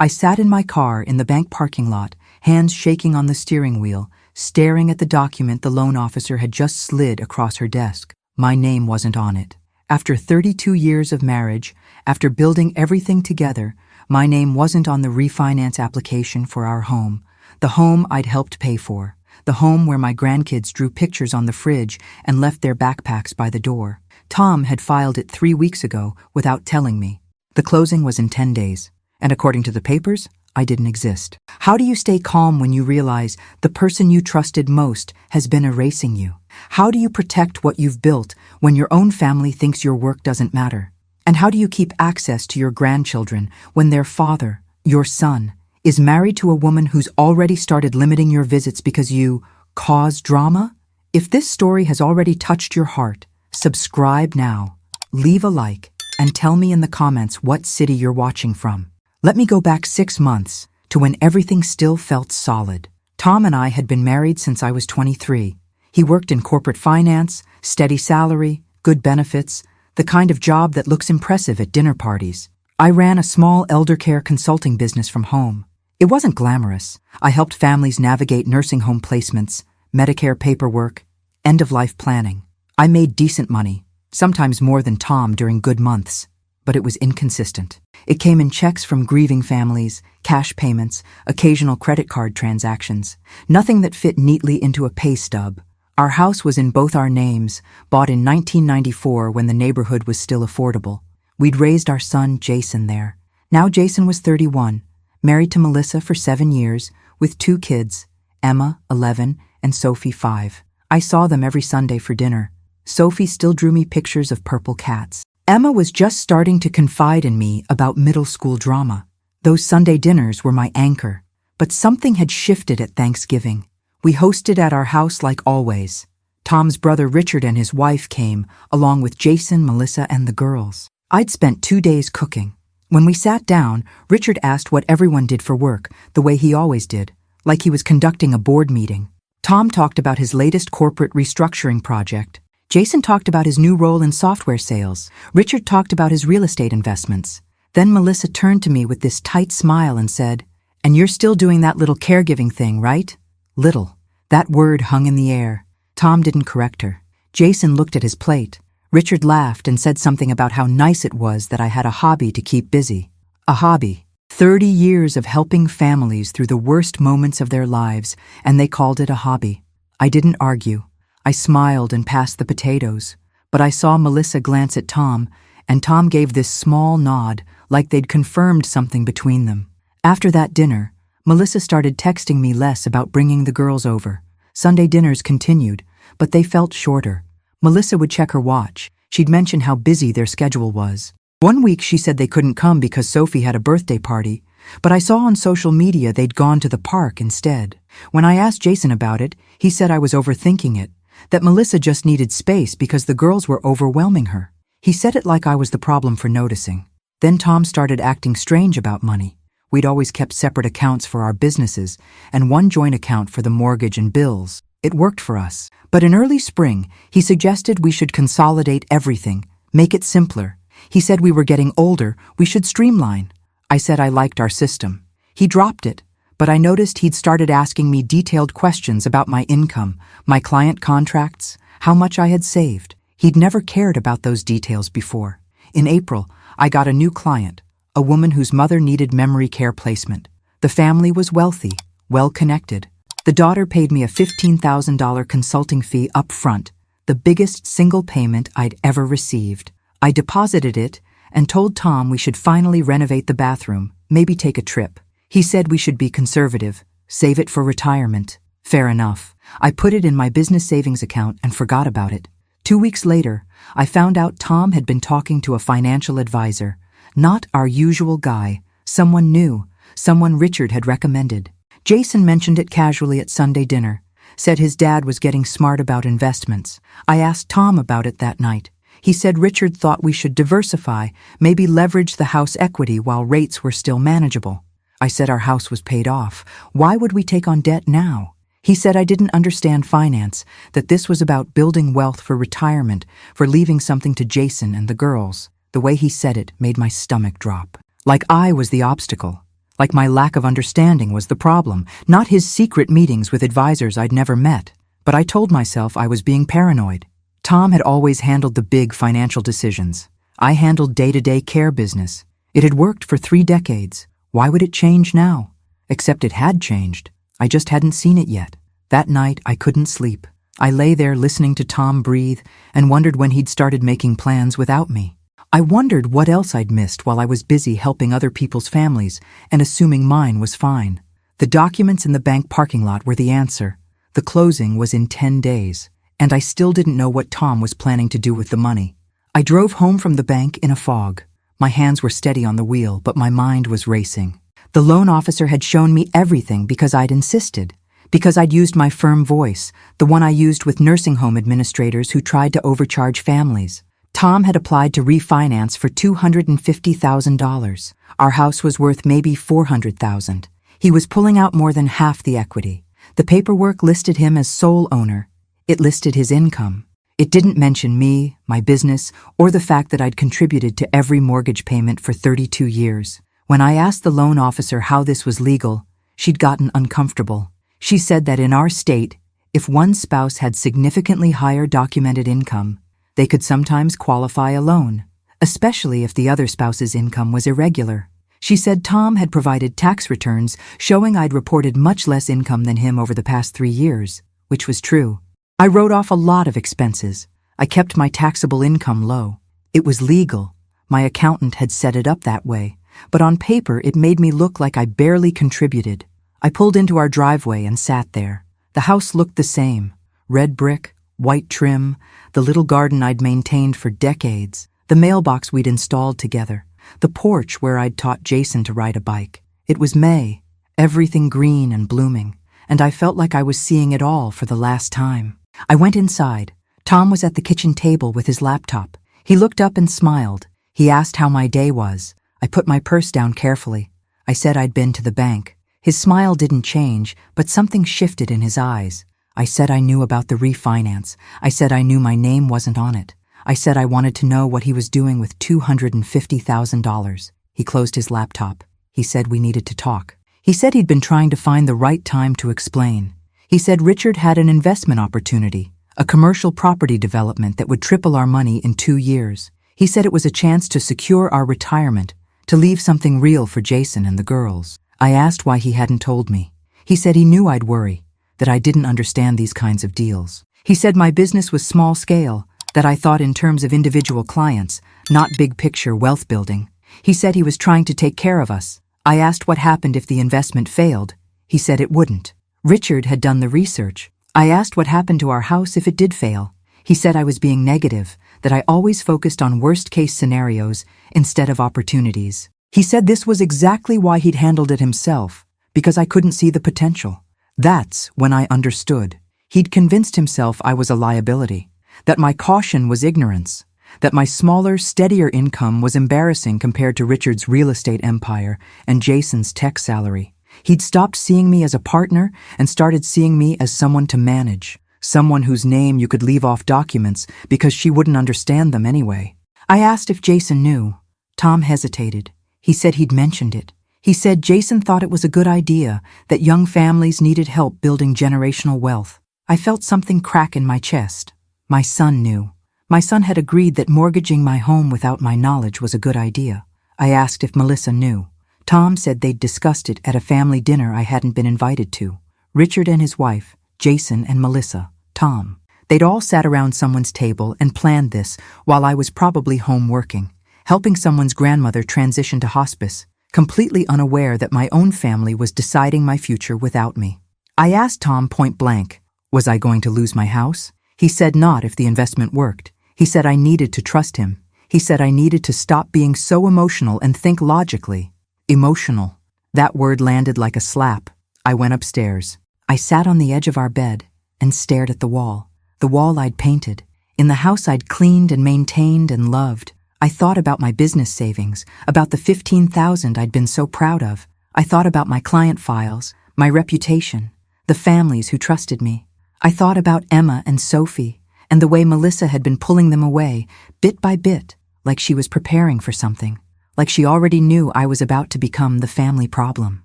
I sat in my car in the bank parking lot, hands shaking on the steering wheel, staring at the document the loan officer had just slid across her desk. My name wasn't on it. After 32 years of marriage, after building everything together, my name wasn't on the refinance application for our home, the home I'd helped pay for, the home where my grandkids drew pictures on the fridge and left their backpacks by the door. Tom had filed it 3 weeks ago without telling me. The closing was in 10 days, and according to the papers, I didn't exist. How do you stay calm when you realize the person you trusted most has been erasing you? How do you protect what you've built when your own family thinks your work doesn't matter? And how do you keep access to your grandchildren when their father, your son, is married to a woman who's already started limiting your visits because you cause drama? If this story has already touched your heart, subscribe now, leave a like, and tell me in the comments what city you're watching from. Let me go back 6 months to when everything still felt solid. Tom and I had been married since I was 23. He worked in corporate finance, steady salary, good benefits, the kind of job that looks impressive at dinner parties. I ran a small elder care consulting business from home. It wasn't glamorous. I helped families navigate nursing home placements, Medicare paperwork, end-of-life planning. I made decent money, sometimes more than Tom during good months, but it was inconsistent. It came in checks from grieving families, cash payments, occasional credit card transactions, nothing that fit neatly into a pay stub. Our house was in both our names, bought in 1994 when the neighborhood was still affordable. We'd raised our son Jason there. Now Jason was 31, married to Melissa for 7 years, with 2 kids, Emma, 11, and Sophie, 5. I saw them every Sunday for dinner. Sophie still drew me pictures of purple cats. Emma was just starting to confide in me about middle school drama. Those Sunday dinners were my anchor. But something had shifted at Thanksgiving. We hosted at our house like always. Tom's brother Richard and his wife came, along with Jason, Melissa, and the girls. I'd spent 2 days cooking. When we sat down, Richard asked what everyone did for work, the way he always did, like he was conducting a board meeting. Tom talked about his latest corporate restructuring project. Jason talked about his new role in software sales. Richard talked about his real estate investments. Then Melissa turned to me with this tight smile and said, "And you're still doing that little caregiving thing, right?" Little. That word hung in the air. Tom didn't correct her. Jason looked at his plate. Richard laughed and said something about how nice it was that I had a hobby to keep busy. A hobby. 30 years of helping families through the worst moments of their lives, and they called it a hobby. I didn't argue. I smiled and passed the potatoes, but I saw Melissa glance at Tom, and Tom gave this small nod, like they'd confirmed something between them. After that dinner, Melissa started texting me less about bringing the girls over. Sunday dinners continued, but they felt shorter. Melissa would check her watch. She'd mention how busy their schedule was. One week she said they couldn't come because Sophie had a birthday party, but I saw on social media they'd gone to the park instead. When I asked Jason about it, he said I was overthinking it, that Melissa just needed space because the girls were overwhelming her. He said it like I was the problem for noticing. Then Tom started acting strange about money. We'd always kept separate accounts for our businesses and one joint account for the mortgage and bills. It worked for us. But in early spring, he suggested we should consolidate everything, make it simpler. He said we were getting older, we should streamline. I said I liked our system. He dropped it, but I noticed he'd started asking me detailed questions about my income, my client contracts, how much I had saved. He'd never cared about those details before. In April, I got a new client, a woman whose mother needed memory care placement. The family was wealthy, well-connected. The daughter paid me a $15,000 consulting fee up front, the biggest single payment I'd ever received. I deposited it and told Tom we should finally renovate the bathroom, maybe take a trip. He said we should be conservative, save it for retirement. Fair enough. I put it in my business savings account and forgot about it. 2 weeks later, I found out Tom had been talking to a financial advisor. Not our usual guy, someone new, someone Richard had recommended. Jason mentioned it casually at Sunday dinner, said his dad was getting smart about investments. I asked Tom about it that night. He said Richard thought we should diversify, maybe leverage the house equity while rates were still manageable. I said our house was paid off. Why would we take on debt now? He said I didn't understand finance, that this was about building wealth for retirement, for leaving something to Jason and the girls. The way he said it made my stomach drop. Like I was the obstacle. like my lack of understanding was the problem, not his secret meetings with advisors I'd never met. But I told myself I was being paranoid. Tom had always handled the big financial decisions. I handled day-to-day care business. It had worked for 3 decades. Why would it change now? Except it had changed. I just hadn't seen it yet. That night, I couldn't sleep. I lay there listening to Tom breathe and wondered when he'd started making plans without me. I wondered what else I'd missed while I was busy helping other people's families and assuming mine was fine. The documents in the bank parking lot were the answer. The closing was in 10 days, and I still didn't know what Tom was planning to do with the money. I drove home from the bank in a fog. My hands were steady on the wheel, but my mind was racing. The loan officer had shown me everything because I'd insisted, because I'd used my firm voice, the one I used with nursing home administrators who tried to overcharge families. Tom had applied to refinance for $250,000. Our house was worth maybe $400,000. He was pulling out more than half the equity. The paperwork listed him as sole owner. It listed his income. It didn't mention me, my business, or the fact that I'd contributed to every mortgage payment for 32 years. When I asked the loan officer how this was legal, she'd gotten uncomfortable. She said that in our state, if one spouse had significantly higher documented income, they could sometimes qualify a loan, especially if the other spouse's income was irregular. She said Tom had provided tax returns showing I'd reported much less income than him over the past 3 years, which was true. I wrote off a lot of expenses. I kept my taxable income low. It was legal. My accountant had set it up that way, but on paper it made me look like I barely contributed. I pulled into our driveway and sat there. The house looked the same. Red brick, white trim, the little garden I'd maintained for decades, the mailbox we'd installed together, the porch where I'd taught Jason to ride a bike. It was May, everything green and blooming, and I felt like I was seeing it all for the last time. I went inside. Tom was at the kitchen table with his laptop. He looked up and smiled. He asked how my day was. I put my purse down carefully. I said I'd been to the bank. His smile didn't change, but something shifted in his eyes. I said I knew about the refinance. I said I knew my name wasn't on it. I said I wanted to know what he was doing with $250,000. He closed his laptop. He said we needed to talk. He said he'd been trying to find the right time to explain. He said Richard had an investment opportunity, a commercial property development that would triple our money in 2 years. He said it was a chance to secure our retirement, to leave something real for Jason and the girls. I asked why he hadn't told me. He said he knew I'd worry, that I didn't understand these kinds of deals. He said my business was small scale, that I thought in terms of individual clients, not big picture wealth building. He said he was trying to take care of us. I asked what happened if the investment failed. He said it wouldn't. Richard had done the research. I asked what happened to our house if it did fail. He said I was being negative, that I always focused on worst-case scenarios instead of opportunities. He said this was exactly why he'd handled it himself, because I couldn't see the potential. That's when I understood. He'd convinced himself I was a liability, that my caution was ignorance, that my smaller, steadier income was embarrassing compared to Richard's real estate empire and Jason's tech salary. He'd stopped seeing me as a partner and started seeing me as someone to manage, someone whose name you could leave off documents because she wouldn't understand them anyway. I asked if Jason knew. Tom hesitated. He said he'd mentioned it. He said Jason thought it was a good idea, that young families needed help building generational wealth. I felt something crack in my chest. My son knew. My son had agreed that mortgaging my home without my knowledge was a good idea. I asked if Melissa knew. Tom said they'd discussed it at a family dinner I hadn't been invited to. Richard and his wife, Jason and Melissa, Tom. They'd all sat around someone's table and planned this while I was probably home working, helping someone's grandmother transition to hospice, completely unaware that my own family was deciding my future without me. I asked Tom point blank, was I going to lose my house? He said not if the investment worked. He said I needed to trust him. He said I needed to stop being so emotional and think logically. Emotional. That word landed like a slap. I went upstairs. I sat on the edge of our bed and stared at the wall I'd painted. In the house I'd cleaned and maintained and loved. I thought about my business savings, about the $15,000 I'd been so proud of. I thought about my client files, my reputation, the families who trusted me. I thought about Emma and Sophie, and the way Melissa had been pulling them away, bit by bit, like she was preparing for something, like she already knew I was about to become the family problem.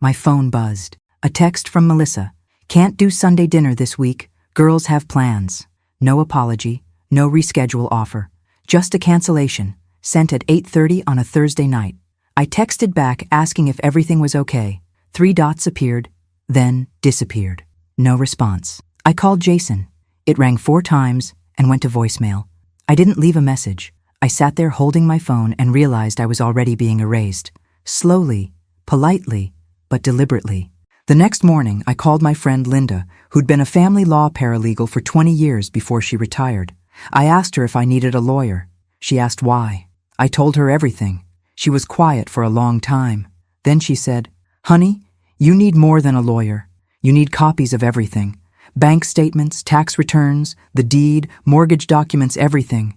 My phone buzzed. A text from Melissa. Can't do Sunday dinner this week. Girls have plans. No apology, no reschedule offer. Just a cancellation, sent at 8:30 on a Thursday night. I texted back asking if everything was okay. 3 dots appeared, then disappeared. No response. I called Jason. It rang 4 times and went to voicemail. I didn't leave a message. I sat there holding my phone and realized I was already being erased. Slowly, politely, but deliberately. The next morning, I called my friend Linda, who'd been a family law paralegal for 20 years before she retired. I asked her if I needed a lawyer. She asked why. I told her everything. She was quiet for a long time. Then she said, "Honey, you need more than a lawyer. You need copies of everything. Bank statements, tax returns, the deed, mortgage documents, everything.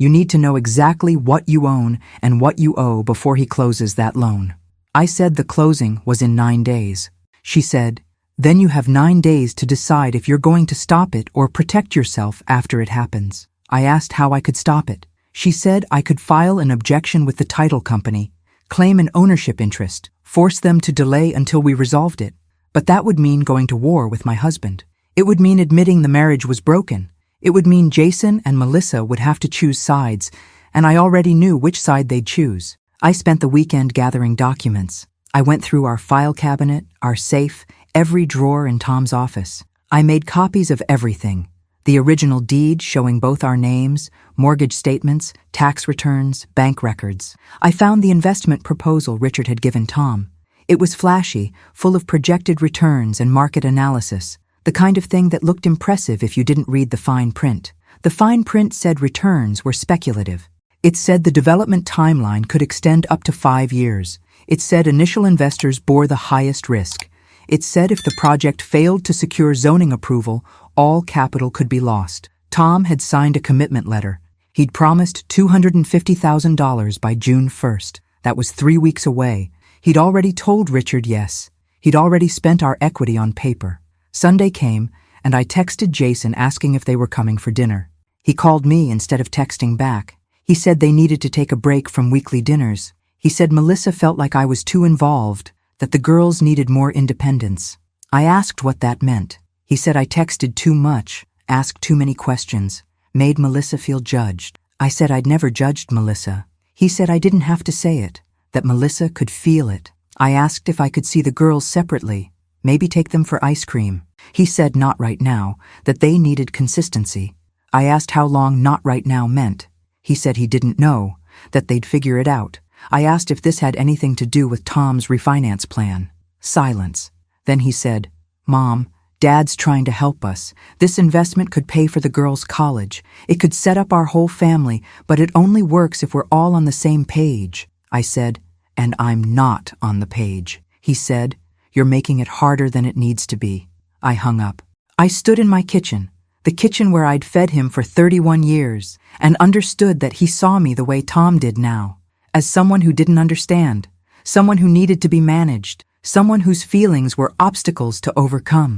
You need to know exactly what you own and what you owe before he closes that loan." I said the closing was in 9 days. She said, "Then you have 9 days to decide if you're going to stop it or protect yourself after it happens." I asked how I could stop it. She said I could file an objection with the title company, claim an ownership interest, force them to delay until we resolved it. But that would mean going to war with my husband. It would mean admitting the marriage was broken. It would mean Jason and Melissa would have to choose sides, and I already knew which side they'd choose. I spent the weekend gathering documents. I went through our file cabinet, our safe, every drawer in Tom's office. I made copies of everything. The original deed showing both our names, mortgage statements, tax returns, bank records. I found the investment proposal Richard had given Tom. It was flashy, full of projected returns and market analysis, the kind of thing that looked impressive if you didn't read the fine print. The fine print said returns were speculative. It said the development timeline could extend up to 5 years. It said initial investors bore the highest risk. It said if the project failed to secure zoning approval, all capital could be lost. Tom had signed a commitment letter. He'd promised $250,000 by June 1st. That was 3 weeks away. He'd already told Richard yes. He'd already spent our equity on paper. Sunday came, and I texted Jason asking if they were coming for dinner. He called me instead of texting back. He said they needed to take a break from weekly dinners. He said Melissa felt like I was too involved, that the girls needed more independence. I asked what that meant. He said I texted too much, asked too many questions, made Melissa feel judged. I said I'd never judged Melissa. He said I didn't have to say it, that Melissa could feel it. I asked if I could see the girls separately, maybe take them for ice cream. He said not right now, that they needed consistency. I asked how long not right now meant. He said he didn't know, that they'd figure it out. I asked if this had anything to do with Tom's refinance plan. Silence. Then he said, "Mom, Dad's trying to help us. This investment could pay for the girls' college. It could set up our whole family, but it only works if we're all on the same page." I said, "And I'm not on the page." He said, "You're making it harder than it needs to be." I hung up. I stood in my kitchen, the kitchen where I'd fed him for 31 years, and understood that he saw me the way Tom did now, as someone who didn't understand, someone who needed to be managed, someone whose feelings were obstacles to overcome.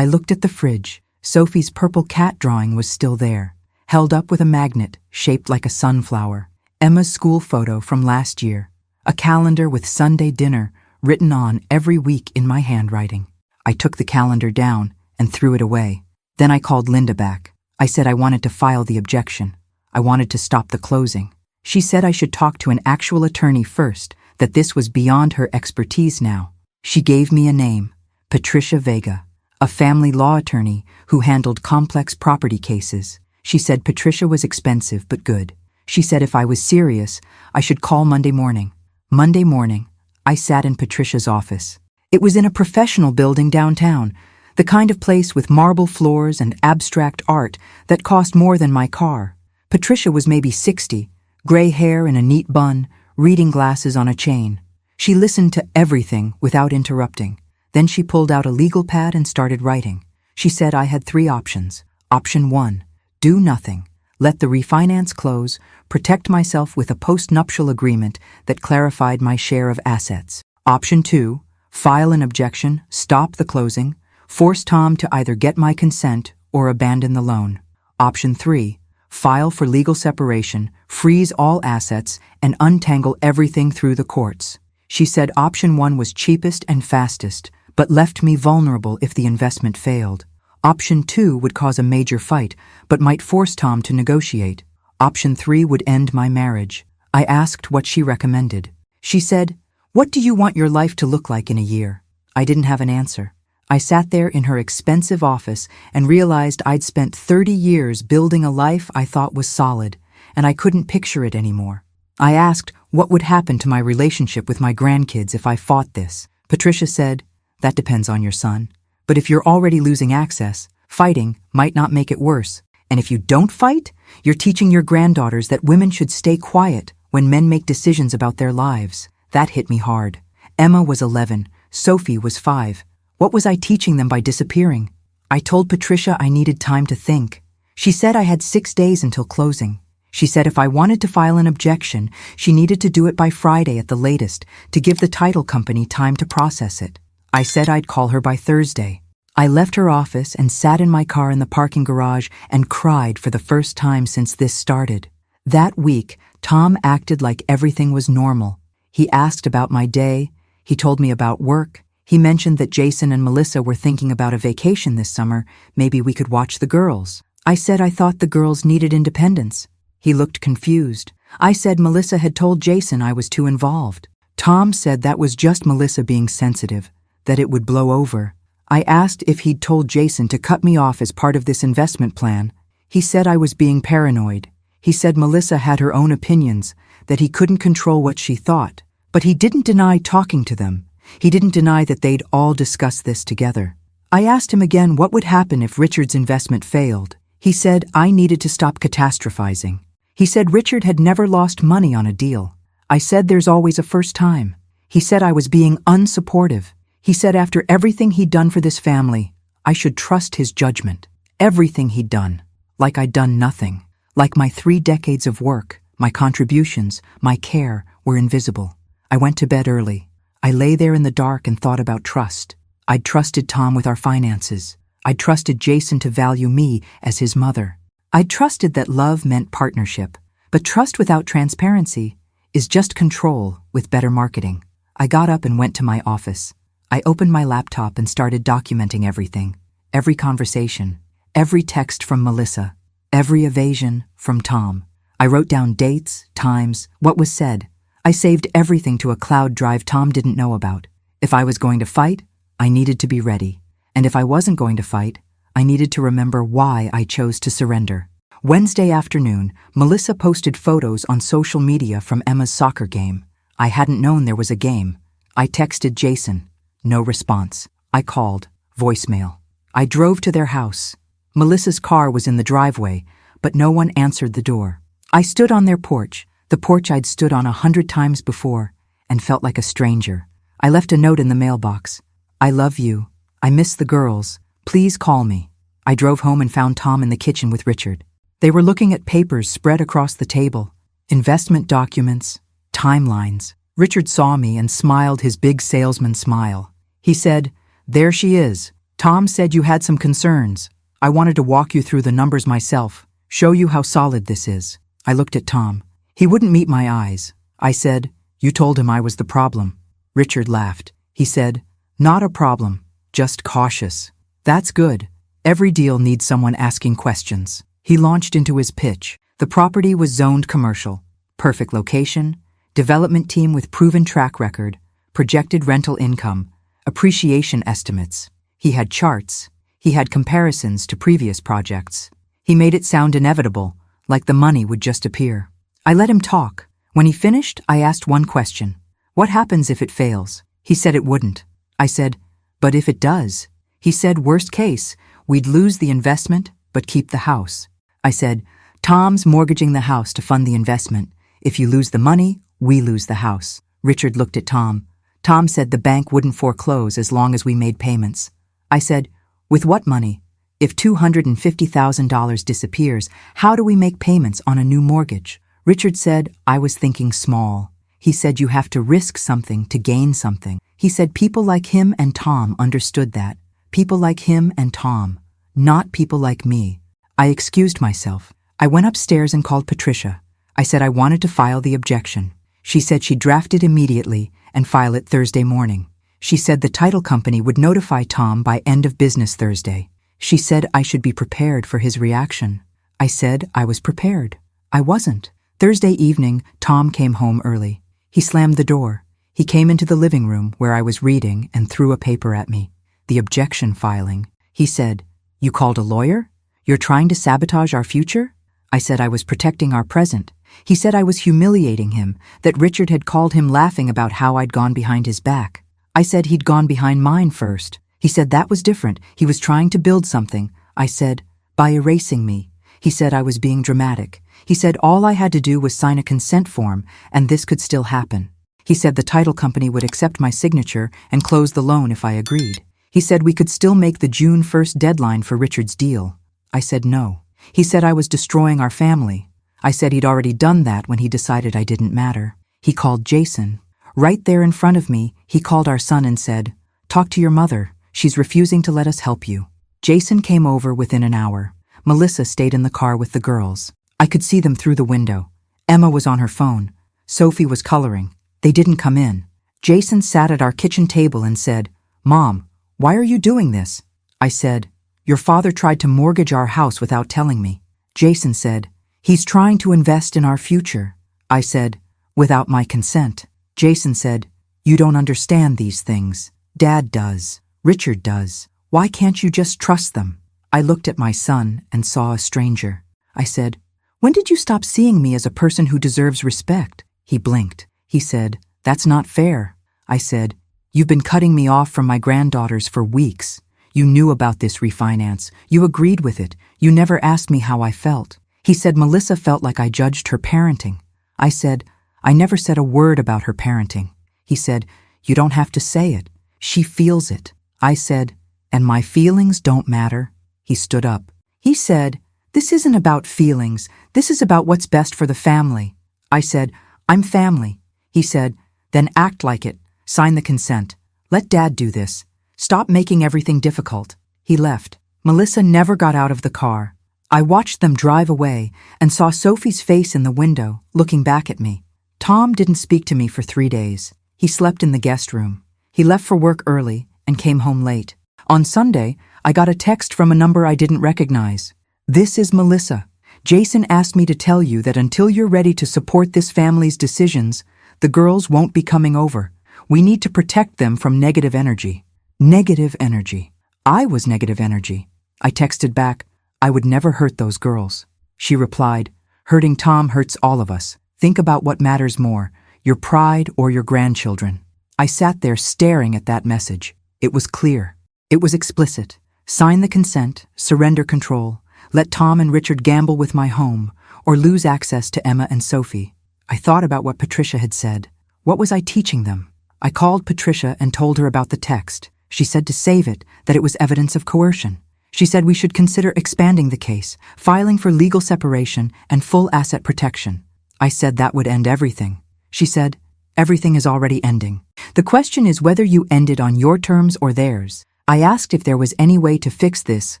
I looked at the fridge. Sophie's purple cat drawing was still there, held up with a magnet shaped like a sunflower. Emma's school photo from last year. A calendar with Sunday dinner written on every week in my handwriting. I took the calendar down and threw it away. Then I called Linda back. I said I wanted to file the objection. I wanted to stop the closing. She said I should talk to an actual attorney first, that this was beyond her expertise now. She gave me a name, Patricia Vega, a family law attorney who handled complex property cases. She said Patricia was expensive but good. She said if I was serious, I should call Monday morning. Monday morning, I sat in Patricia's office. It was in a professional building downtown, the kind of place with marble floors and abstract art that cost more than my car. Patricia was maybe 60, gray hair in a neat bun, reading glasses on a chain. She listened to everything without interrupting. Then she pulled out a legal pad and started writing. She said I had 3 options. Option 1, do nothing. Let the refinance close, protect myself with a post-nuptial agreement that clarified my share of assets. Option 2, file an objection, stop the closing, force Tom to either get my consent or abandon the loan. Option 3, file for legal separation, freeze all assets, and untangle everything through the courts. She said option 1 was cheapest and fastest, but left me vulnerable if the investment failed. Option 2 would cause a major fight, but might force Tom to negotiate. Option 3 would end my marriage. I asked what she recommended. She said, "What do you want your life to look like in a year?" I didn't have an answer. I sat there in her expensive office and realized I'd spent 30 years building a life I thought was solid, and I couldn't picture it anymore. I asked what would happen to my relationship with my grandkids if I fought this. Patricia said, "That depends on your son. But if you're already losing access, fighting might not make it worse. And if you don't fight, you're teaching your granddaughters that women should stay quiet when men make decisions about their lives." That hit me hard. Emma was 11, Sophie was 5. What was I teaching them by disappearing? I told Patricia I needed time to think. She said I had 6 days until closing. She said if I wanted to file an objection, she needed to do it by Friday at the latest to give the title company time to process it. I said I'd call her by Thursday. I left her office and sat in my car in the parking garage and cried for the first time since this started. That week, Tom acted like everything was normal. He asked about my day. He told me about work. He mentioned that Jason and Melissa were thinking about a vacation this summer. Maybe we could watch the girls. I said I thought the girls needed independence. He looked confused. I said Melissa had told Jason I was too involved. Tom said that was just Melissa being sensitive, that it would blow over. I asked if he'd told Jason to cut me off as part of this investment plan. He said I was being paranoid. He said Melissa had her own opinions, that he couldn't control what she thought. But he didn't deny talking to them. He didn't deny that they'd all discuss this together. I asked him again what would happen if Richard's investment failed. He said I needed to stop catastrophizing. He said Richard had never lost money on a deal. I said there's always a first time. He said I was being unsupportive. He said after everything he'd done for this family, I should trust his judgment. Everything he'd done. Like I'd done nothing. Like my 3 decades of work, my contributions, my care were invisible. I went to bed early. I lay there in the dark and thought about trust. I'd trusted Tom with our finances. I'd trusted Jason to value me as his mother. I'd trusted that love meant partnership. But trust without transparency is just control with better marketing. I got up and went to my office. I opened my laptop and started documenting everything. Every conversation. Every text from Melissa. Every evasion from Tom. I wrote down dates, times, what was said. I saved everything to a cloud drive Tom didn't know about. If I was going to fight, I needed to be ready. And if I wasn't going to fight, I needed to remember why I chose to surrender. Wednesday afternoon, Melissa posted photos on social media from Emma's soccer game. I hadn't known there was a game. I texted Jason. No response. I called. Voicemail. I drove to their house. Melissa's car was in the driveway, but no one answered the door. I stood on their porch, the porch I'd stood on 100 times before, and felt like a stranger. I left a note in the mailbox. I love you. I miss the girls. Please call me. I drove home and found Tom in the kitchen with Richard. They were looking at papers spread across the table. Investment documents, timelines. Richard saw me and smiled his big salesman smile. He said, "There she is. Tom said you had some concerns. I wanted to walk you through the numbers myself, show you how solid this is." I looked at Tom. He wouldn't meet my eyes. I said, "You told him I was the problem." Richard laughed. He said, "Not a problem, just cautious." That's good. Every deal needs someone asking questions. He launched into his pitch. The property was zoned commercial. Perfect location, development team with proven track record, projected rental income, appreciation estimates. He had charts. He had comparisons to previous projects. He made it sound inevitable, like the money would just appear. I let him talk. When he finished, I asked one question. What happens if it fails? He said it wouldn't. I said, but if it does? He said, worst case, we'd lose the investment, but keep the house. I said, Tom's mortgaging the house to fund the investment. If you lose the money, we lose the house. Richard looked at Tom. Tom said the bank wouldn't foreclose as long as we made payments. I said, with what money? If $250,000 disappears, how do we make payments on a new mortgage? Richard said, I was thinking small. He said you have to risk something to gain something. He said people like him and Tom understood that. People like him and Tom, not people like me. I excused myself. I went upstairs and called Patricia. I said I wanted to file the objection. She said she'd draft it immediately and file it Thursday morning. She said the title company would notify Tom by end of business Thursday. She said I should be prepared for his reaction. I said I was prepared. I wasn't. Thursday evening, Tom came home early. He slammed the door. He came into the living room where I was reading and threw a paper at me. The objection filing. He said, "You called a lawyer? You're trying to sabotage our future?" I said I was protecting our present. He said I was humiliating him, that Richard had called him laughing about how I'd gone behind his back. I said he'd gone behind mine first. He said that was different. He was trying to build something. I said, by erasing me. He said I was being dramatic. He said all I had to do was sign a consent form and this could still happen. He said the title company would accept my signature and close the loan if I agreed. He said we could still make the June 1st deadline for Richard's deal. I said no. He said I was destroying our family. I said he'd already done that when he decided I didn't matter. He called Jason. Right there in front of me, he called our son and said, "Talk to your mother. She's refusing to let us help you." Jason came over within an hour. Melissa stayed in the car with the girls. I could see them through the window. Emma was on her phone. Sophie was coloring. They didn't come in. Jason sat at our kitchen table and said, "Mom, why are you doing this?" I said, "Your father tried to mortgage our house without telling me." Jason said, "He's trying to invest in our future." I said, "Without my consent." Jason said, "You don't understand these things. Dad does. Richard does. Why can't you just trust them?" I looked at my son and saw a stranger. I said, "When did you stop seeing me as a person who deserves respect?" He blinked. He said, "That's not fair." I said, "You've been cutting me off from my granddaughters for weeks. You knew about this refinance. You agreed with it. You never asked me how I felt." He said Melissa felt like I judged her parenting. I said, "I never said a word about her parenting." He said, "You don't have to say it. She feels it." I said, "And my feelings don't matter?" He stood up. He said, "This isn't about feelings. This is about what's best for the family." I said, "I'm family." He said, "Then act like it. Sign the consent. Let Dad do this. Stop making everything difficult." He left. Melissa never got out of the car. I watched them drive away and saw Sophie's face in the window, looking back at me. Tom didn't speak to me for 3 days. He slept in the guest room. He left for work early and came home late. On Sunday, I got a text from a number I didn't recognize. "This is Melissa. Jason asked me to tell you that until you're ready to support this family's decisions, the girls won't be coming over. We need to protect them from negative energy." Negative energy. I was negative energy. I texted back, "I would never hurt those girls." She replied, "Hurting Tom hurts all of us. Think about what matters more, your pride or your grandchildren." I sat there staring at that message. It was clear. It was explicit. Sign the consent, surrender control, let Tom and Richard gamble with my home, or lose access to Emma and Sophie. I thought about what Patricia had said. What was I teaching them? I called Patricia and told her about the text. She said to save it, that it was evidence of coercion. She said we should consider expanding the case, filing for legal separation and full asset protection. I said that would end everything. She said, "Everything is already ending. The question is whether you end it on your terms or theirs." I asked if there was any way to fix this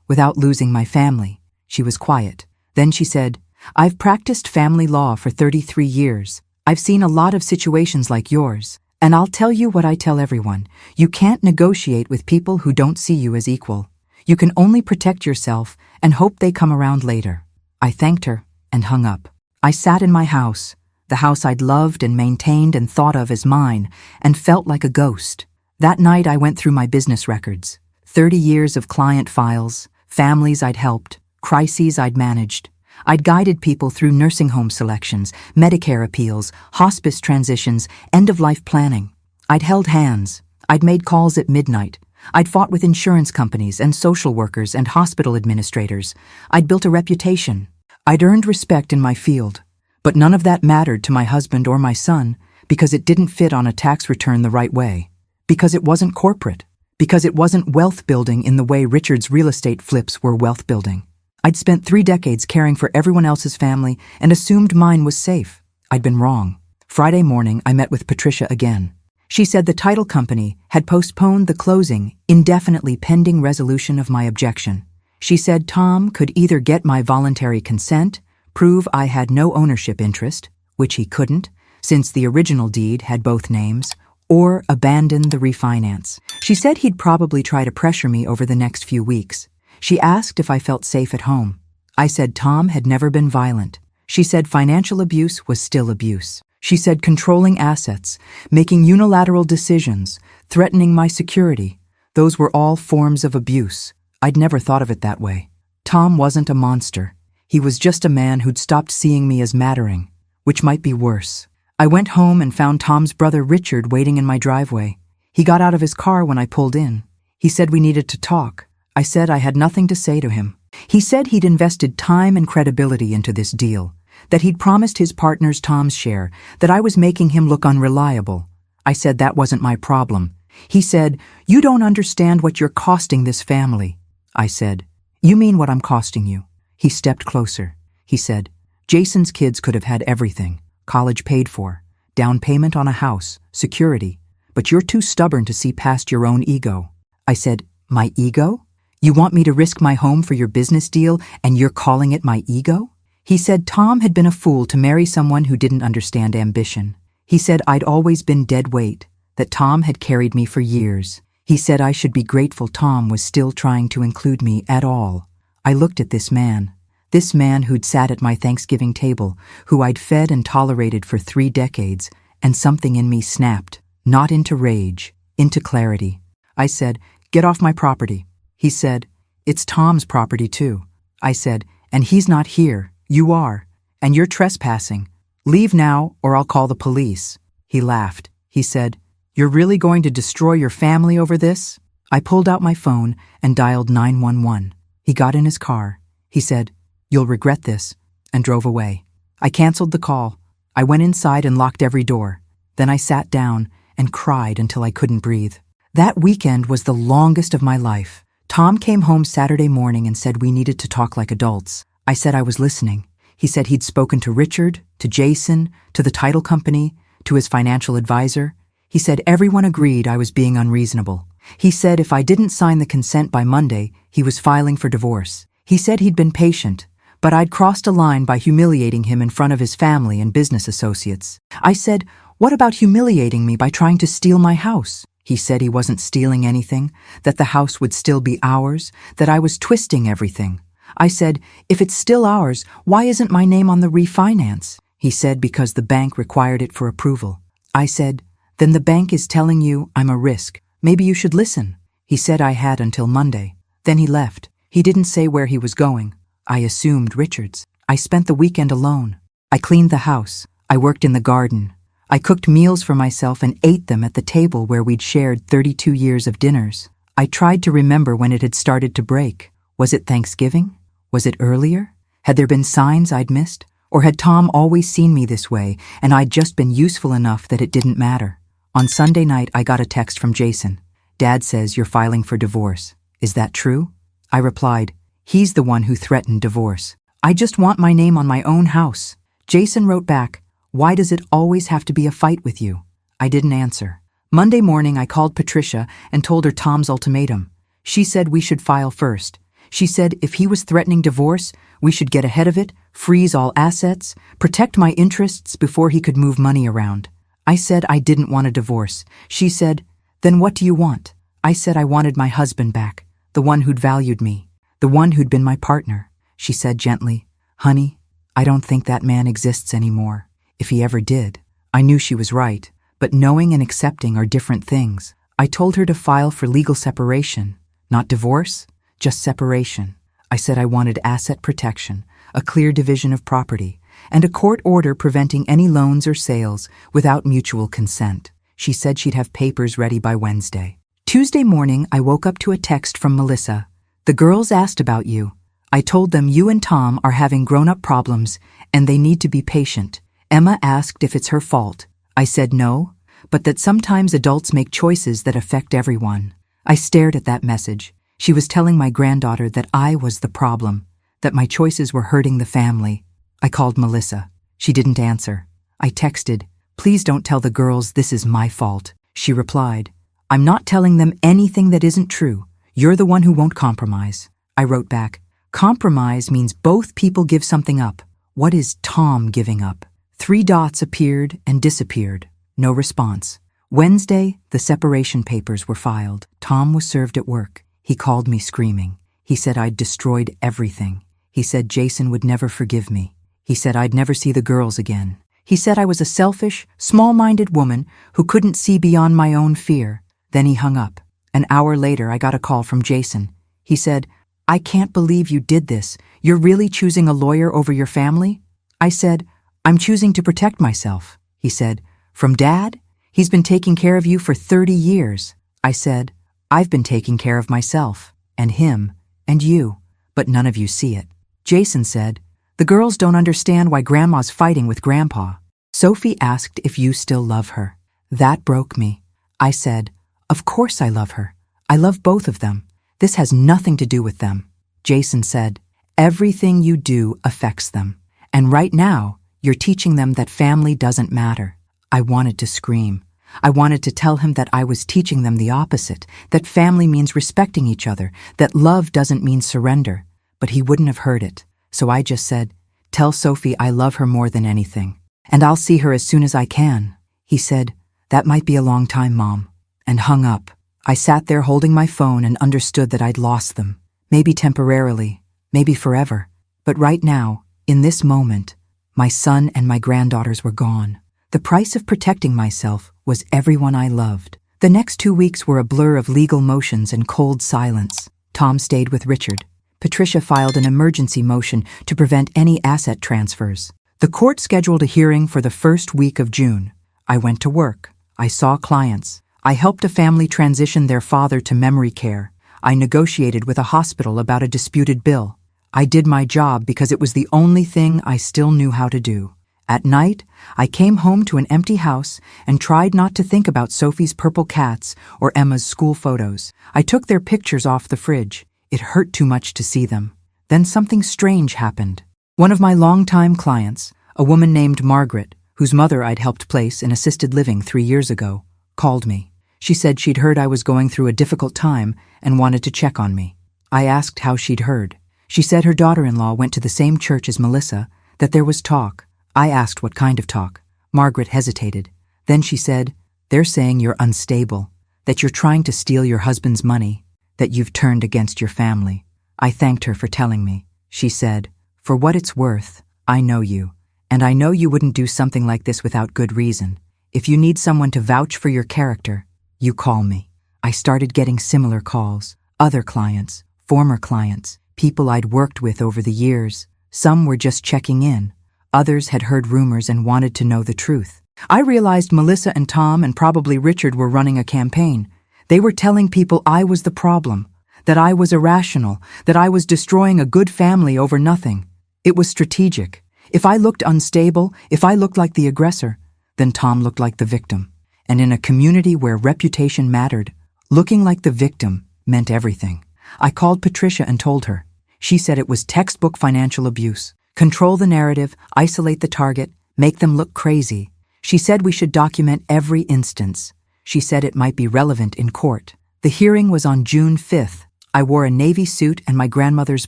without losing my family. She was quiet. Then she said, "I've practiced family law for 33 years. I've seen a lot of situations like yours. And I'll tell you what I tell everyone. You can't negotiate with people who don't see you as equal. You can only protect yourself and hope they come around later." I thanked her and hung up. I sat in my house, the house I'd loved and maintained and thought of as mine, and felt like a ghost. That night I went through my business records. 30 years of client files, families I'd helped, crises I'd managed. I'd guided people through nursing home selections, Medicare appeals, hospice transitions, end-of-life planning. I'd held hands. I'd made calls at midnight. I'd fought with insurance companies and social workers and hospital administrators. I'd built a reputation. I'd earned respect in my field. But none of that mattered to my husband or my son because it didn't fit on a tax return the right way. Because it wasn't corporate. Because it wasn't wealth building in the way Richard's real estate flips were wealth building. I'd spent 3 decades caring for everyone else's family and assumed mine was safe. I'd been wrong. Friday morning, I met with Patricia again. She said the title company had postponed the closing indefinitely pending resolution of my objection. She said Tom could either get my voluntary consent, prove I had no ownership interest, which he couldn't, since the original deed had both names, or abandon the refinance. She said he'd probably try to pressure me over the next few weeks. She asked if I felt safe at home. I said Tom had never been violent. She said financial abuse was still abuse. She said controlling assets, making unilateral decisions, threatening my security, those were all forms of abuse. I'd never thought of it that way. Tom wasn't a monster. He was just a man who'd stopped seeing me as mattering, which might be worse. I went home and found Tom's brother Richard waiting in my driveway. He got out of his car when I pulled in. He said we needed to talk. I said I had nothing to say to him. He said he'd invested time and credibility into this deal, that he'd promised his partners Tom's share, that I was making him look unreliable. I said that wasn't my problem. He said, "You don't understand what you're costing this family." I said, "You mean what I'm costing you?" He stepped closer. He said, "Jason's kids could have had everything. College paid for, down payment on a house, security, but you're too stubborn to see past your own ego." I said, "My ego? You want me to risk my home for your business deal and you're calling it my ego?" He said Tom had been a fool to marry someone who didn't understand ambition. He said I'd always been dead weight, that Tom had carried me for years. He said I should be grateful Tom was still trying to include me at all. I looked at this man who'd sat at my Thanksgiving table, who I'd fed and tolerated for 3 decades, and something in me snapped, not into rage, into clarity. I said, "Get off my property." He said, "It's Tom's property too." I said, "And he's not here. You are. And you're trespassing. Leave now or I'll call the police." He laughed. He said, "You're really going to destroy your family over this?" I pulled out my phone and dialed 911. He got in his car. He said, "You'll regret this," and drove away. I canceled the call. I went inside and locked every door. Then I sat down and cried until I couldn't breathe. That weekend was the longest of my life. Tom came home Saturday morning and said we needed to talk like adults. I said I was listening. He said he'd spoken to Richard, to Jason, to the title company, to his financial advisor. He said everyone agreed I was being unreasonable. He said if I didn't sign the consent by Monday, he was filing for divorce. He said he'd been patient, but I'd crossed a line by humiliating him in front of his family and business associates. I said, "What about humiliating me by trying to steal my house?" He said he wasn't stealing anything, that the house would still be ours, that I was twisting everything. I said, "If it's still ours, why isn't my name on the refinance?" He said because the bank required it for approval. I said, "Then the bank is telling you I'm a risk. Maybe you should listen." He said I had until Monday. Then he left. He didn't say where he was going. I assumed Richard's. I spent the weekend alone. I cleaned the house. I worked in the garden. I cooked meals for myself and ate them at the table where we'd shared 32 years of dinners. I tried to remember when it had started to break. Was it Thanksgiving? Was it earlier? Had there been signs I'd missed? Or had Tom always seen me this way and I'd just been useful enough that it didn't matter? On Sunday night, I got a text from Jason. "Dad says you're filing for divorce. Is that true?" I replied, "He's the one who threatened divorce. I just want my name on my own house." Jason wrote back, "Why does it always have to be a fight with you?" I didn't answer. Monday morning, I called Patricia and told her Tom's ultimatum. She said we should file first. She said if he was threatening divorce, we should get ahead of it, freeze all assets, protect my interests before he could move money around. I said I didn't want a divorce. She said, "Then what do you want?" I said I wanted my husband back, the one who'd valued me, the one who'd been my partner. She said gently, "Honey, I don't think that man exists anymore. If he ever did." I knew she was right, but knowing and accepting are different things. I told her to file for legal separation, not divorce, just separation. I said I wanted asset protection, a clear division of property, and a court order preventing any loans or sales without mutual consent. She said she'd have papers ready by Wednesday. Tuesday morning, I woke up to a text from Melissa. "The girls asked about you. I told them you and Tom are having grown-up problems and they need to be patient. Emma asked if it's her fault. I said no, but that sometimes adults make choices that affect everyone." I stared at that message. She was telling my granddaughter that I was the problem, that my choices were hurting the family. I called Melissa. She didn't answer. I texted, "Please don't tell the girls this is my fault." She replied, "I'm not telling them anything that isn't true. You're the one who won't compromise." I wrote back, "Compromise means both people give something up. What is Tom giving up? 3 dots appeared and disappeared. No response. Wednesday, the separation papers were filed. Tom was served at work. He called me screaming. He said I'd destroyed everything. He said Jason would never forgive me. He said I'd never see the girls again. He said I was a selfish, small-minded woman who couldn't see beyond my own fear. Then he hung up. An hour later, I got a call from Jason. He said, "I can't believe you did this. You're really choosing a lawyer over your family?" I said, "I'm choosing to protect myself." He said, "From Dad? He's been taking care of you for 30 years. I said, "I've been taking care of myself, and him, and you, but none of you see it." Jason said, "The girls don't understand why Grandma's fighting with Grandpa." Sophie asked if you still love her. That broke me. I said, "Of course I love her. I love both of them. This has nothing to do with them." Jason said, "Everything you do affects them. And right now, you're teaching them that family doesn't matter." I wanted to scream. I wanted to tell him that I was teaching them the opposite, that family means respecting each other, that love doesn't mean surrender. But he wouldn't have heard it. So I just said, "Tell Sophie I love her more than anything, and I'll see her as soon as I can." He said, "That might be a long time, Mom," and hung up. I sat there holding my phone and understood that I'd lost them. Maybe temporarily, maybe forever. But right now, in this moment, my son and my granddaughters were gone. The price of protecting myself was everyone I loved. The next 2 weeks were a blur of legal motions and cold silence. Tom stayed with Richard. Patricia filed an emergency motion to prevent any asset transfers. The court scheduled a hearing for the first week of June. I went to work. I saw clients. I helped a family transition their father to memory care. I negotiated with a hospital about a disputed bill. I did my job because it was the only thing I still knew how to do. At night, I came home to an empty house and tried not to think about Sophie's purple cats or Emma's school photos. I took their pictures off the fridge. It hurt too much to see them. Then something strange happened. One of my longtime clients, a woman named Margaret, whose mother I'd helped place in assisted living 3 years ago, called me. She said she'd heard I was going through a difficult time and wanted to check on me. I asked how she'd heard. She said her daughter-in-law went to the same church as Melissa, that there was talk. I asked what kind of talk. Margaret hesitated. Then she said, "They're saying you're unstable, that you're trying to steal your husband's money, that you've turned against your family." I thanked her for telling me. She said, "For what it's worth, I know you, and I know you wouldn't do something like this without good reason. If you need someone to vouch for your character, you call me." I started getting similar calls. Other clients, former clients, people I'd worked with over the years. Some were just checking in. Others had heard rumors and wanted to know the truth. I realized Melissa and Tom and probably Richard were running a campaign. They were telling people I was the problem, that I was irrational, that I was destroying a good family over nothing. It was strategic. If I looked unstable, if I looked like the aggressor, then Tom looked like the victim. And in a community where reputation mattered, looking like the victim meant everything. I called Patricia and told her. She said it was textbook financial abuse. Control the narrative, isolate the target, make them look crazy. She said we should document every instance. She said it might be relevant in court. The hearing was on June 5th. I wore a navy suit and my grandmother's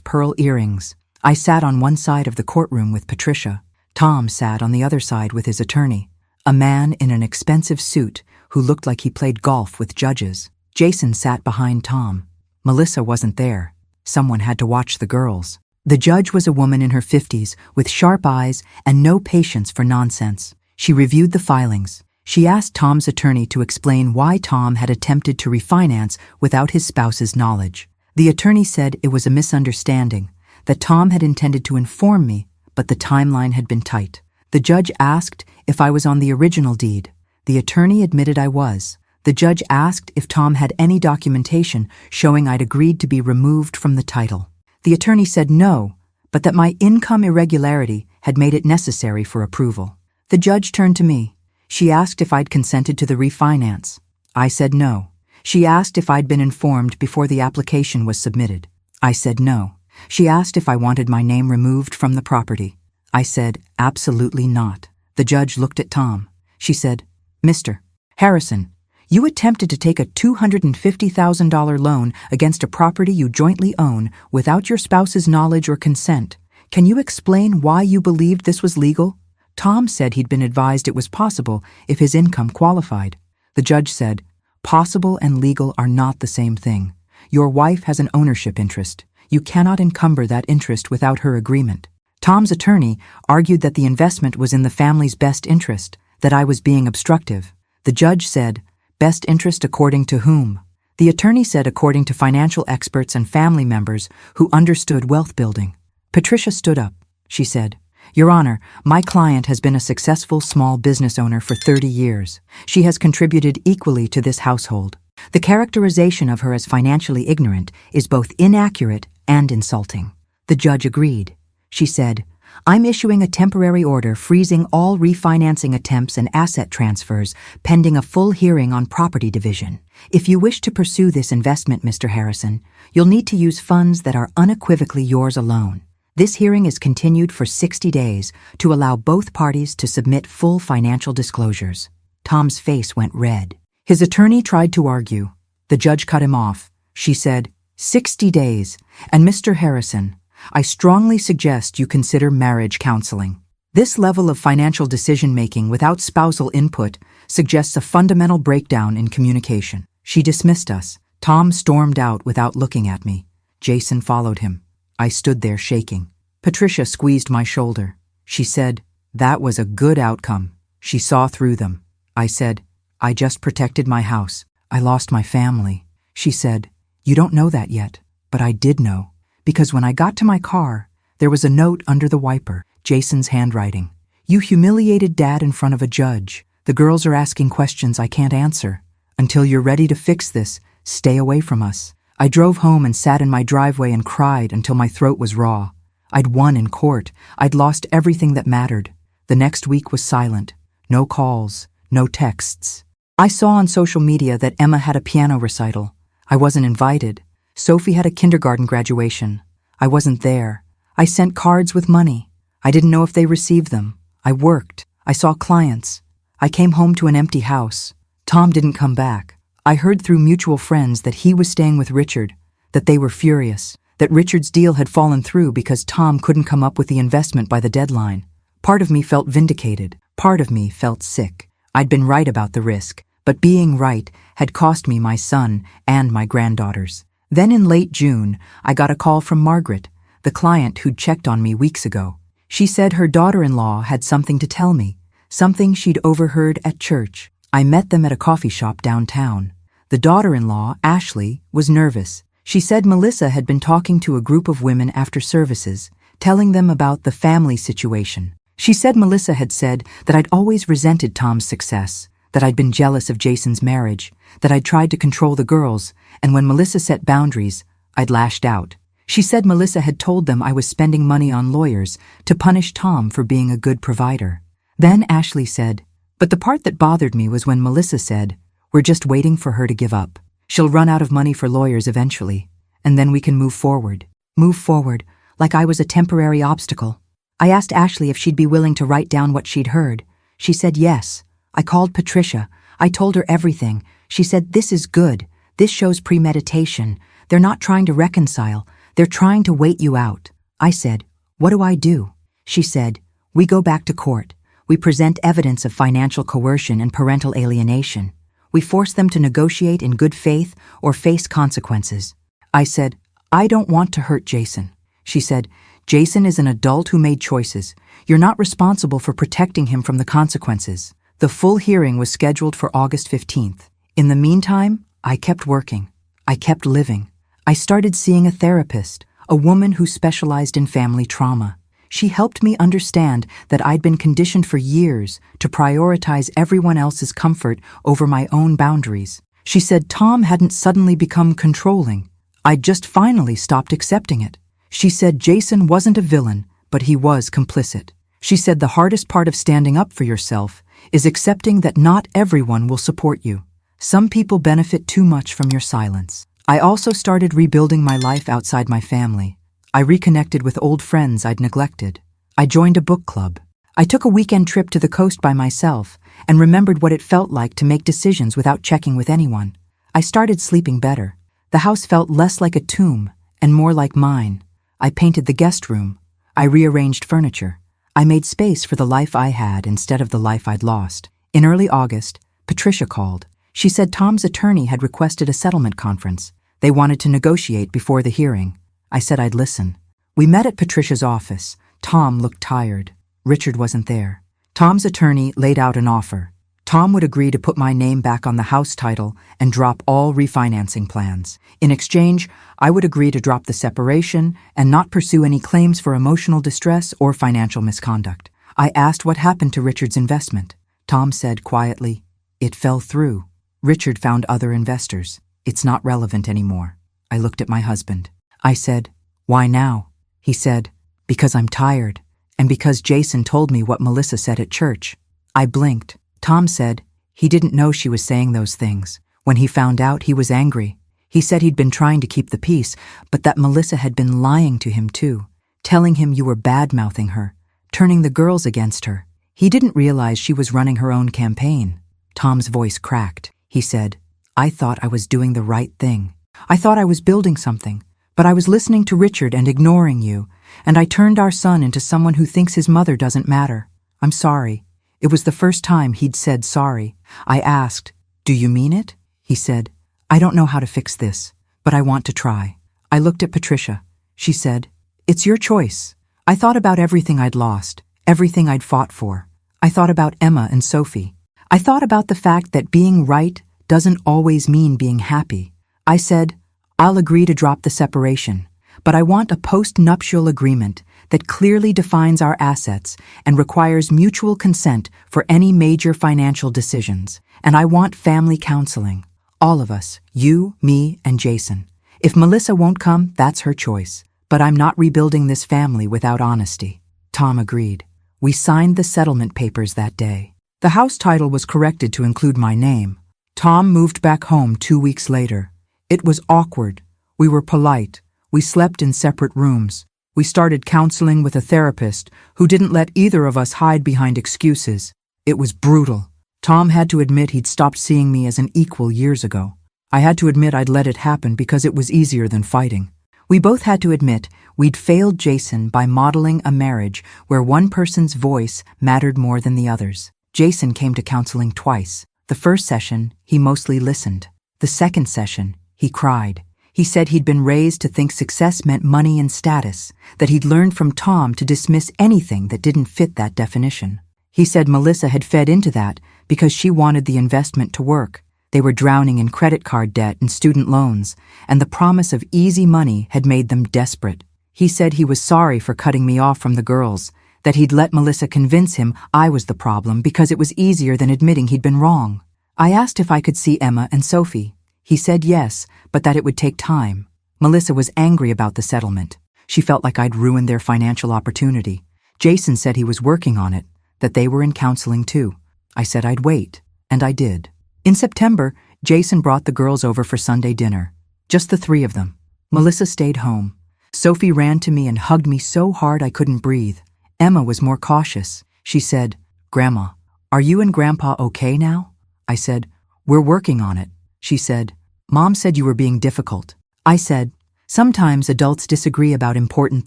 pearl earrings. I sat on one side of the courtroom with Patricia. Tom sat on the other side with his attorney, a man in an expensive suit who looked like he played golf with judges. Jason sat behind Tom. Melissa wasn't there. Someone had to watch the girls. The judge was a woman in her 50s with sharp eyes and no patience for nonsense. She reviewed the filings. She asked Tom's attorney to explain why Tom had attempted to refinance without his spouse's knowledge. The attorney said it was a misunderstanding, that Tom had intended to inform me, but the timeline had been tight. The judge asked if I was on the original deed. The attorney admitted I was. The judge asked if Tom had any documentation showing I'd agreed to be removed from the title. The attorney said no, but that my income irregularity had made it necessary for approval. The judge turned to me. She asked if I'd consented to the refinance. I said no. She asked if I'd been informed before the application was submitted. I said no. She asked if I wanted my name removed from the property. I said absolutely not. The judge looked at Tom. She said, "Mr. Harrison, you attempted to take a $250,000 loan against a property you jointly own without your spouse's knowledge or consent. "Can you explain why you believed this was legal?" Tom said he'd been advised it was possible if his income qualified. The judge said, "Possible and legal are not the same thing. Your wife has an ownership interest. You cannot encumber that interest without her agreement." Tom's attorney argued that the investment was in the family's best interest, that I was being obstructive. The judge said, "Best interest according to whom?" The attorney said according to financial experts and family members who understood wealth building. Patricia stood up. She said, "Your Honor, my client has been a successful small business owner for 30 years. She has contributed equally to this household. The characterization of her as financially ignorant is both inaccurate and insulting." The judge agreed. She said, "I'm issuing a temporary order freezing all refinancing attempts and asset transfers pending a full hearing on property division. If you wish to pursue this investment, Mr. Harrison, you'll need to use funds that are unequivocally yours alone. This hearing is continued for 60 days to allow both parties to submit full financial disclosures." Tom's face went red. His attorney tried to argue. The judge cut him off. She said, "60 days, and Mr. Harrison, I strongly suggest you consider marriage counseling. This level of financial decision-making without spousal input suggests a fundamental breakdown in communication." She dismissed us. Tom stormed out without looking at me. Jason followed him. I stood there shaking. Patricia squeezed my shoulder. She said, "That was a good outcome." She saw through them. I said, "I just protected my house. I lost my family." She said, "You don't know that yet, but I did know. Because when I got to my car, there was a note under the wiper, Jason's handwriting. You humiliated Dad in front of a judge. The girls are asking questions I can't answer. Until you're ready to fix this, stay away from us." I drove home and sat in my driveway and cried until my throat was raw. I'd won in court. I'd lost everything that mattered. The next week was silent. No calls, no texts. I saw on social media that Emma had a piano recital. I wasn't invited. Sophie had a kindergarten graduation. I wasn't there. I sent cards with money. I didn't know if they received them. I worked. I saw clients. I came home to an empty house. Tom didn't come back. I heard through mutual friends that he was staying with Richard, that they were furious, that Richard's deal had fallen through because Tom couldn't come up with the investment by the deadline. Part of me felt vindicated. Part of me felt sick. I'd been right about the risk, but being right had cost me my son and my granddaughters. Then in late June, I got a call from Margaret, the client who'd checked on me weeks ago. She said her daughter-in-law had something to tell me, something she'd overheard at church. I met them at a coffee shop downtown. The daughter-in-law, Ashley, was nervous. She said Melissa had been talking to a group of women after services, telling them about the family situation. She said Melissa had said that I'd always resented Tom's success, that I'd been jealous of Jason's marriage, that I'd tried to control the girls, and when Melissa set boundaries, I'd lashed out. She said Melissa had told them I was spending money on lawyers to punish Tom for being a good provider. Then Ashley said, but the part that bothered me was when Melissa said, "We're just waiting for her to give up. She'll run out of money for lawyers eventually, and then we can move forward." Move forward, like I was a temporary obstacle. I asked Ashley if she'd be willing to write down what she'd heard. She said yes. I called Patricia. I told her everything. She said, "This is good. This shows premeditation. They're not trying to reconcile. They're trying to wait you out." I said, "What do I do?" She said, "We go back to court. We present evidence of financial coercion and parental alienation. We force them to negotiate in good faith or face consequences." I said, "I don't want to hurt Jason." She said, "Jason is an adult who made choices. You're not responsible for protecting him from the consequences." The full hearing was scheduled for August 15th. In the meantime, I kept working. I kept living. I started seeing a therapist, a woman who specialized in family trauma. She helped me understand that I'd been conditioned for years to prioritize everyone else's comfort over my own boundaries. She said Tom hadn't suddenly become controlling. I'd just finally stopped accepting it. She said Jason wasn't a villain, but he was complicit. She said the hardest part of standing up for yourself is accepting that not everyone will support you. Some people benefit too much from your silence. I also started rebuilding my life outside my family. I reconnected with old friends I'd neglected. I joined a book club. I took a weekend trip to the coast by myself and remembered what it felt like to make decisions without checking with anyone. I started sleeping better. The house felt less like a tomb and more like mine. I painted the guest room. I rearranged furniture. I made space for the life I had instead of the life I'd lost. In early August, Patricia called. She said Tom's attorney had requested a settlement conference. They wanted to negotiate before the hearing. I said I'd listen. We met at Patricia's office. Tom looked tired. Richard wasn't there. Tom's attorney laid out an offer. Tom would agree to put my name back on the house title and drop all refinancing plans. In exchange, I would agree to drop the separation and not pursue any claims for emotional distress or financial misconduct. I asked what happened to Richard's investment. Tom said quietly, "It fell through. Richard found other investors. It's not relevant anymore." I looked at my husband. I said, "Why now?" He said, "Because I'm tired, and because Jason told me what Melissa said at church." I blinked. Tom said he didn't know she was saying those things. When he found out, he was angry. He said he'd been trying to keep the peace, but that Melissa had been lying to him too, telling him you were bad-mouthing her, turning the girls against her. He didn't realize she was running her own campaign. Tom's voice cracked. He said, "I thought I was doing the right thing. I thought I was building something, but I was listening to Richard and ignoring you, and I turned our son into someone who thinks his mother doesn't matter. I'm sorry." It was the first time he'd said sorry. I asked, "Do you mean it?" He said, "I don't know how to fix this, but I want to try." I looked at Patricia. She said, "It's your choice." I thought about everything I'd lost, everything I'd fought for. I thought about Emma and Sophie. I thought about the fact that being right doesn't always mean being happy. I said, "I'll agree to drop the separation, but I want a post-nuptial agreement that clearly defines our assets and requires mutual consent for any major financial decisions. And I want family counseling. All of us, you, me, and Jason. If Melissa won't come, that's her choice. But I'm not rebuilding this family without honesty." Tom agreed. We signed the settlement papers that day. The house title was corrected to include my name. Tom moved back home 2 weeks later. It was awkward. We were polite. We slept in separate rooms. We started counseling with a therapist who didn't let either of us hide behind excuses. It was brutal. Tom had to admit he'd stopped seeing me as an equal years ago. I had to admit I'd let it happen because it was easier than fighting. We both had to admit we'd failed Jason by modeling a marriage where one person's voice mattered more than the other's. Jason came to counseling twice. The first session, he mostly listened. The second session, he cried. He said he'd been raised to think success meant money and status, that he'd learned from Tom to dismiss anything that didn't fit that definition. He said Melissa had fed into that because she wanted the investment to work. They were drowning in credit card debt and student loans, and the promise of easy money had made them desperate. He said he was sorry for cutting me off from the girls, that he'd let Melissa convince him I was the problem because it was easier than admitting he'd been wrong. I asked if I could see Emma and Sophie. He said yes, but that it would take time. Melissa was angry about the settlement. She felt like I'd ruined their financial opportunity. Jason said he was working on it, that they were in counseling too. I said I'd wait, and I did. In September, Jason brought the girls over for Sunday dinner. Just the three of them. Melissa stayed home. Sophie ran to me and hugged me so hard I couldn't breathe. Emma was more cautious. She said, "Grandma, are you and Grandpa okay now?" I said, "We're working on it." She said, "Mom said you were being difficult." I said, "Sometimes adults disagree about important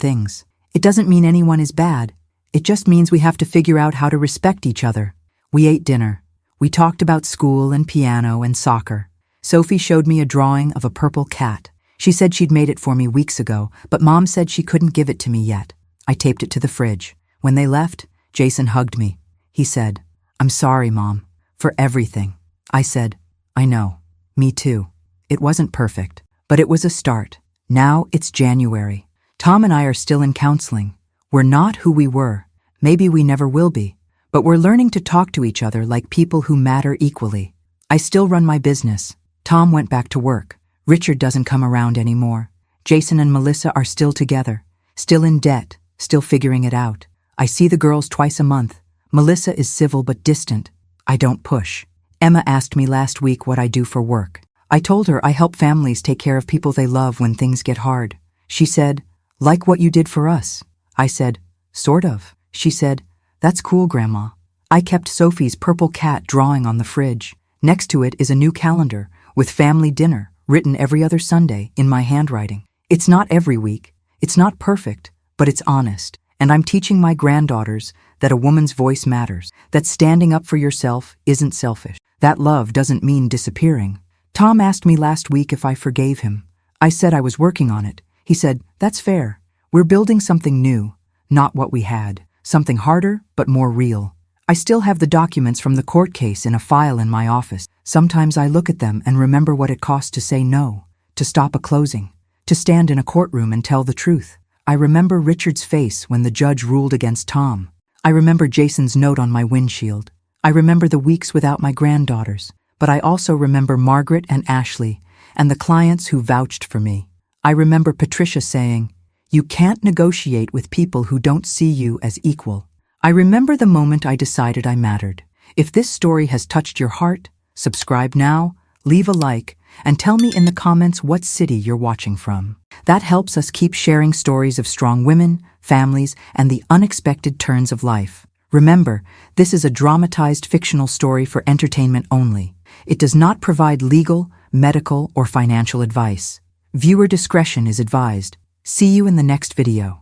things. It doesn't mean anyone is bad. It just means we have to figure out how to respect each other." We ate dinner. We talked about school and piano and soccer. Sophie showed me a drawing of a purple cat. She said she'd made it for me weeks ago, but Mom said she couldn't give it to me yet. I taped it to the fridge. When they left, Jason hugged me. He said, "I'm sorry, Mom, for everything." I said, "I know. Me too. It wasn't perfect, but it was a start. Now it's January. Tom and I are still in counseling. We're not who we were. Maybe we never will be. But we're learning to talk to each other like people who matter equally. I still run my business. Tom went back to work. Richard doesn't come around anymore. Jason and Melissa are still together, still in debt, still figuring it out. I see the girls twice a month. Melissa is civil but distant. I don't push. Emma asked me last week what I do for work. I told her I help families take care of people they love when things get hard. She said, "Like what you did for us." I said, "Sort of." She said, "That's cool, Grandma." I kept Sophie's purple cat drawing on the fridge. Next to it is a new calendar with family dinner written every other Sunday in my handwriting. It's not every week. It's not perfect, but it's honest. And I'm teaching my granddaughters that a woman's voice matters, that standing up for yourself isn't selfish, that love doesn't mean disappearing. Tom asked me last week if I forgave him. I said I was working on it. He said, "That's fair. We're building something new, not what we had. Something harder, but more real." I still have the documents from the court case in a file in my office. Sometimes I look at them and remember what it cost to say no, to stop a closing, to stand in a courtroom and tell the truth. I remember Richard's face when the judge ruled against Tom. I remember Jason's note on my windshield. I remember the weeks without my granddaughters. But I also remember Margaret and Ashley and the clients who vouched for me. I remember Patricia saying, "You can't negotiate with people who don't see you as equal." I remember the moment I decided I mattered. If this story has touched your heart, subscribe now, leave a like, and tell me in the comments what city you're watching from. That helps us keep sharing stories of strong women, families, and the unexpected turns of life. Remember, this is a dramatized fictional story for entertainment only. It does not provide legal, medical, or financial advice. Viewer discretion is advised. See you in the next video.